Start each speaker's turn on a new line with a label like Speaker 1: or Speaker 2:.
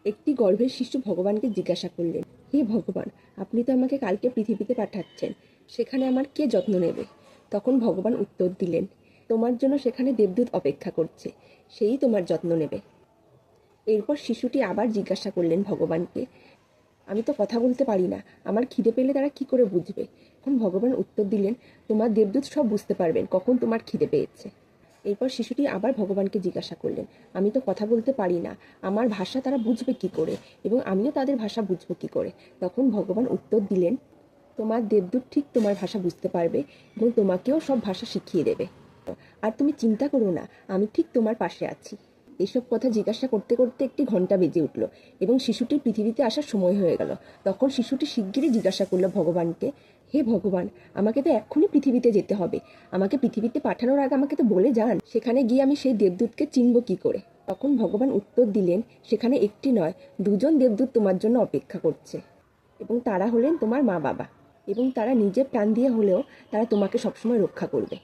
Speaker 1: একটি গর্ভের শিশু ভগবানকে জিজ্ঞাসা করলেন, হে ভগবান, আপনি তো আমাকে কালকে পৃথিবীতে পাঠাচ্ছেন, সেখানে আমার কে যত্ন নেবে? তখন ভগবান উত্তর দিলেন, তোমার জন্য সেখানে দেবদূত অপেক্ষা করছে, সেই তোমার যত্ন নেবে। এরপর শিশুটি আবার জিজ্ঞাসা করলেন ভগবানকে, আমি তো কথা বলতে পারি না, আমার খিদে পেলে তারা কি করে বুঝবে? তখন ভগবান উত্তর দিলেন, তোমার দেবদূত সব বুঝতে পারবেন কখন তোমার খিদে পেয়েছে। এরপর শিশুটি আবার ভগবানকে জিজ্ঞাসা করলেন, আমি তো কথা বলতে পারি না, আমার ভাষা তারা বুঝবে কি করে, এবং আমিও তাদের ভাষা বুঝবো কি করে? তখন ভগবান উত্তর দিলেন, তোমার দেবদূত ঠিক তোমার ভাষা বুঝতে পারবে এবং তোমাকেও সব ভাষা শিখিয়ে দেবে। আর তুমি চিন্তা করো না, আমি ঠিক তোমার পাশে আছি। এসব কথা জিজ্ঞাসা করতে করতে একটি ঘন্টা বেজে উঠল এবং শিশুটির পৃথিবীতে আসার সময় হয়ে গেল। তখন শিশুটি শিগগিরই জিজ্ঞাসা করলো ভগবানকে, হে ভগবান, আমাকে তো এক্ষুনি পৃথিবীতে যেতে হবে, আমাকে পৃথিবীতে পাঠানোর আগে আমাকে তো বলে যান, সেখানে গিয়ে আমি সেই দেবদূতকে চিনব কি করে? তখন ভগবান উত্তর দিলেন, সেখানে একটি নয়, দুজন দেবদূত তোমার জন্য অপেক্ষা করছে, এবং তারা হলেন তোমার মা বাবা, এবং তারা নিজে প্রাণ দিয়ে হলেও তারা তোমাকে সবসময় রক্ষা করবে।